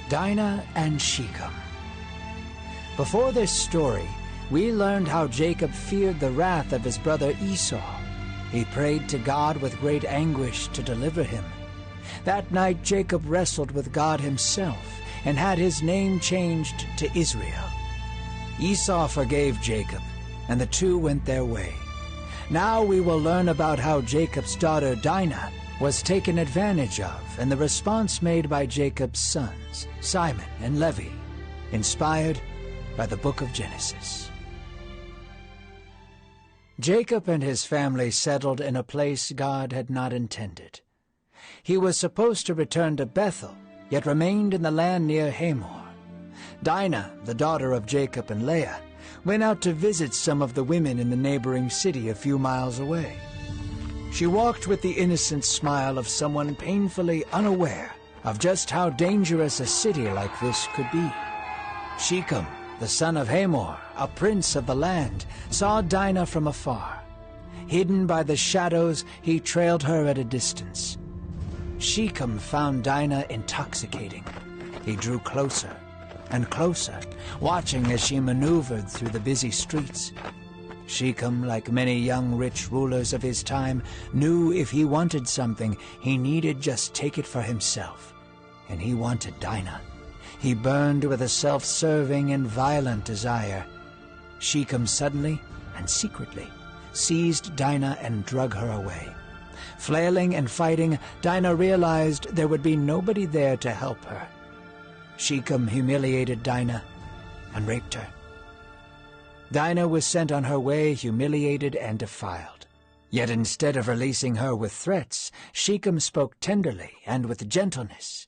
Dinah and Shechem. Before this story, we learned how Jacob feared the wrath of his brother Esau. He prayed to God with great anguish to deliver him. That night Jacob wrestled with God himself and had his name changed to Israel. Esau forgave Jacob, and the two went their way. Now we will learn about how Jacob's daughter Dinah was taken advantage of and the response made by Jacob's sons, Simon and Levi, inspired by the book of Genesis. Jacob and his family settled in a place God had not intended. He was supposed to return to Bethel, yet remained in the land near Hamor. Dinah, the daughter of Jacob and Leah, went out to visit some of the women in the neighboring city a few miles away. She walked with the innocent smile of someone painfully unaware of just how dangerous a city like this could be. Shechem, the son of Hamor, a prince of the land, saw Dinah from afar. Hidden by the shadows, he trailed her at a distance. Shechem found Dinah intoxicating. He drew closer and closer, watching as she maneuvered through the busy streets. Shechem, like many young rich rulers of his time, knew if he wanted something, he needed just take it for himself. And he wanted Dinah. He burned with a self-serving and violent desire. Shechem suddenly and secretly seized Dinah and drug her away. Flailing and fighting, Dinah realized there would be nobody there to help her. Shechem humiliated Dinah and raped her. Dinah was sent on her way humiliated and defiled. Yet instead of releasing her with threats, Shechem spoke tenderly and with gentleness.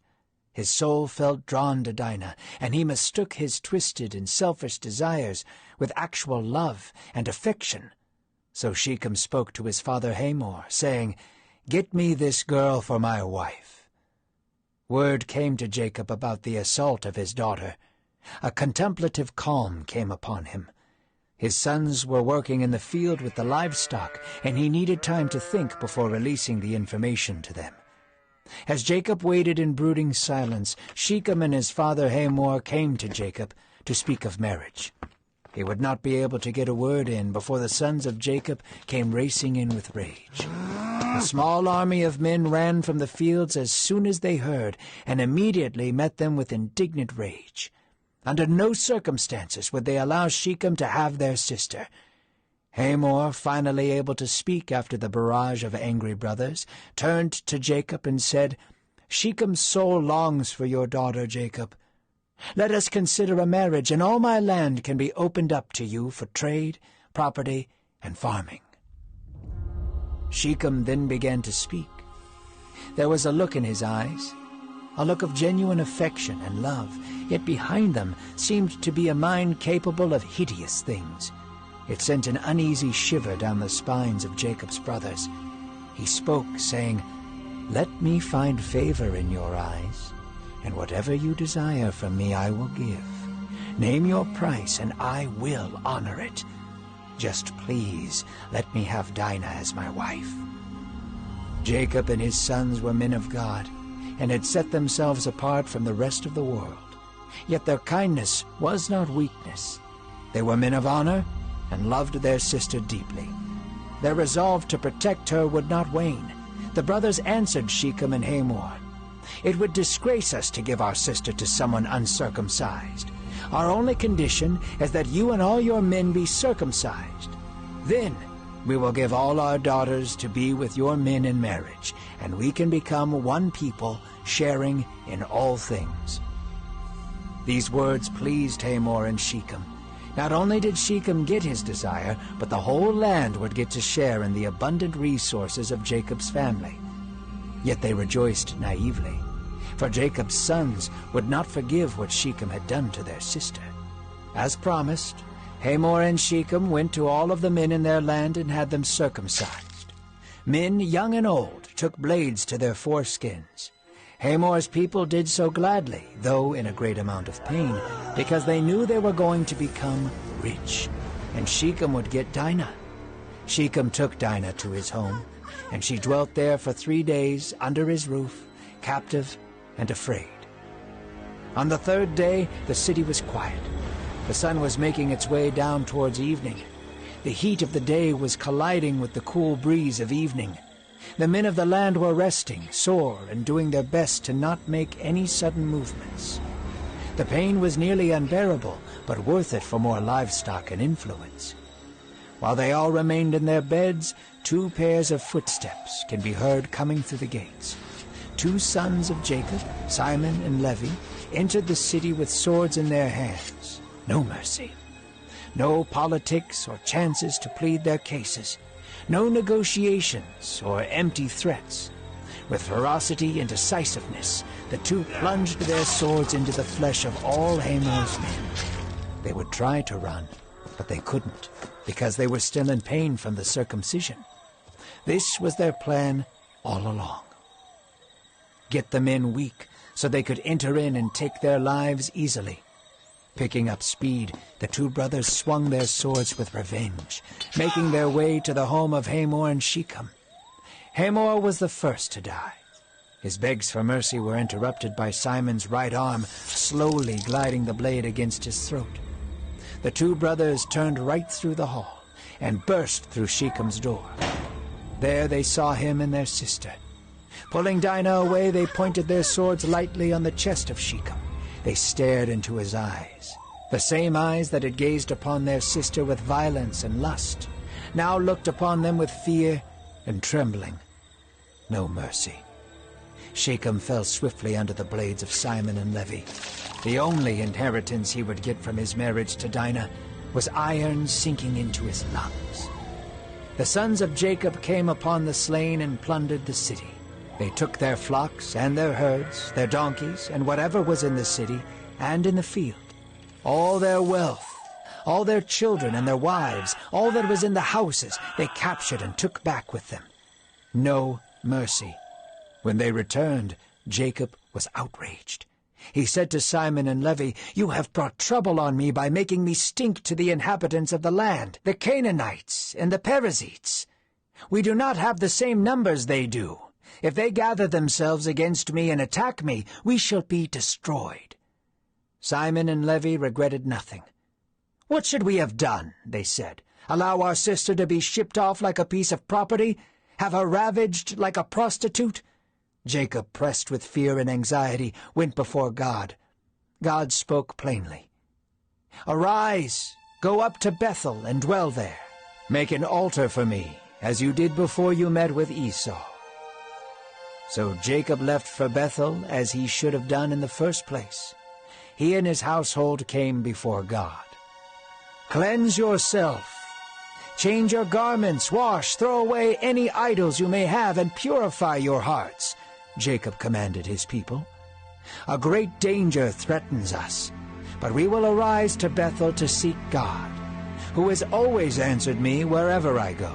His soul felt drawn to Dinah, and he mistook his twisted and selfish desires with actual love and affection. So Shechem spoke to his father Hamor, saying, "Get me this girl for my wife." Word came to Jacob about the assault of his daughter. A contemplative calm came upon him. His sons were working in the field with the livestock, and he needed time to think before releasing the information to them. As Jacob waited in brooding silence, Shechem and his father Hamor came to Jacob to speak of marriage. He would not be able to get a word in before the sons of Jacob came racing in with rage. A small army of men ran from the fields as soon as they heard, and immediately met them with indignant rage. Under no circumstances would they allow Shechem to have their sister. Hamor, finally able to speak after the barrage of angry brothers, turned to Jacob and said, "Shechem's soul longs for your daughter, Jacob. Let us consider a marriage, and all my land can be opened up to you for trade, property, and farming." Shechem then began to speak. There was a look in his eyes, a look of genuine affection and love, yet behind them seemed to be a mind capable of hideous things. It sent an uneasy shiver down the spines of Jacob's brothers. He spoke, saying, "Let me find favor in your eyes, and whatever you desire from me I will give. Name your price, and I will honor it. Just please let me have Dinah as my wife." Jacob and his sons were men of God, and had set themselves apart from the rest of the world. Yet their kindness was not weakness. They were men of honor and loved their sister deeply. Their resolve to protect her would not wane. The brothers answered Shechem and Hamor, "It would disgrace us to give our sister to someone uncircumcised. Our only condition is that you and all your men be circumcised. Then we will give all our daughters to be with your men in marriage, and we can become one people, sharing in all things." These words pleased Hamor and Shechem. Not only did Shechem get his desire, but the whole land would get to share in the abundant resources of Jacob's family. Yet they rejoiced naively, for Jacob's sons would not forgive what Shechem had done to their sister. As promised, Hamor and Shechem went to all of the men in their land and had them circumcised. Men, young and old, took blades to their foreskins. Hamor's people did so gladly, though in a great amount of pain, because they knew they were going to become rich, and Shechem would get Dinah. Shechem took Dinah to his home, and she dwelt there for 3 days under his roof, captive and afraid. On the third day, the city was quiet. The sun was making its way down towards evening. The heat of the day was colliding with the cool breeze of evening. The men of the land were resting, sore, and doing their best to not make any sudden movements. The pain was nearly unbearable, but worth it for more livestock and influence. While they all remained in their beds, 2 pairs of footsteps can be heard coming through the gates. 2 sons of Jacob, Simon and Levi, entered the city with swords in their hands. No mercy. No politics or chances to plead their cases. No negotiations or empty threats. With ferocity and decisiveness, the 2 plunged their swords into the flesh of all Hamor's men. They would try to run, but they couldn't, because they were still in pain from the circumcision. This was their plan all along. Get the men weak, so they could enter in and take their lives easily. Picking up speed, the 2 brothers swung their swords with revenge, making their way to the home of Hamor and Shechem. Hamor was the first to die. His begs for mercy were interrupted by Simon's right arm slowly gliding the blade against his throat. The 2 brothers turned right through the hall and burst through Shechem's door. There they saw him and their sister. Pulling Dinah away, they pointed their swords lightly on the chest of Shechem. They stared into his eyes. The same eyes that had gazed upon their sister with violence and lust, now looked upon them with fear and trembling. No mercy. Shechem fell swiftly under the blades of Simon and Levi. The only inheritance he would get from his marriage to Dinah was iron sinking into his lungs. The sons of Jacob came upon the slain and plundered the city. They took their flocks and their herds, their donkeys, and whatever was in the city and in the field. All their wealth, all their children and their wives, all that was in the houses, they captured and took back with them. No mercy. When they returned, Jacob was outraged. He said to Simon and Levi, "You have brought trouble on me by making me stink to the inhabitants of the land, the Canaanites and the Perizzites. We do not have the same numbers they do. If they gather themselves against me and attack me, we shall be destroyed." Simon and Levi regretted nothing. "What should we have done?" they said. "Allow our sister to be shipped off like a piece of property? Have her ravaged like a prostitute?" Jacob, pressed with fear and anxiety, went before God. God spoke plainly. "Arise, go up to Bethel and dwell there. Make an altar for me, as you did before you met with Esau." So Jacob left for Bethel as he should have done in the first place. He and his household came before God. "Cleanse yourself. Change your garments, wash, throw away any idols you may have, and purify your hearts," Jacob commanded his people. "A great danger threatens us, but we will arise to Bethel to seek God, who has always answered me wherever I go."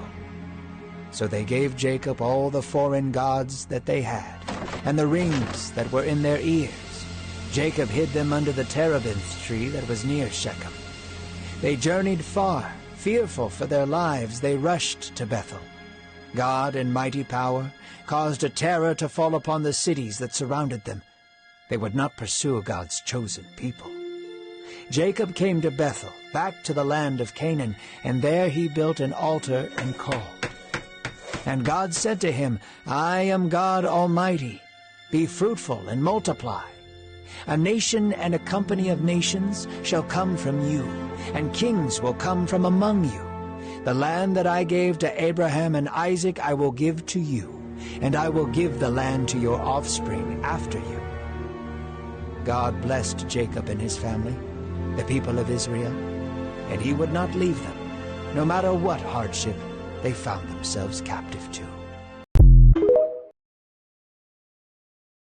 So they gave Jacob all the foreign gods that they had, and the rings that were in their ears. Jacob hid them under the terebinth tree that was near Shechem. They journeyed far. Fearful for their lives, they rushed to Bethel. God, in mighty power, caused a terror to fall upon the cities that surrounded them. They would not pursue God's chosen people. Jacob came to Bethel, back to the land of Canaan, and there he built an altar and called. And God said to him, "I am God Almighty. Be fruitful and multiply. A nation and a company of nations shall come from you, and kings will come from among you. The land that I gave to Abraham and Isaac I will give to you, and I will give the land to your offspring after you." God blessed Jacob and his family, the people of Israel, and he would not leave them, no matter what hardship they found themselves captive to.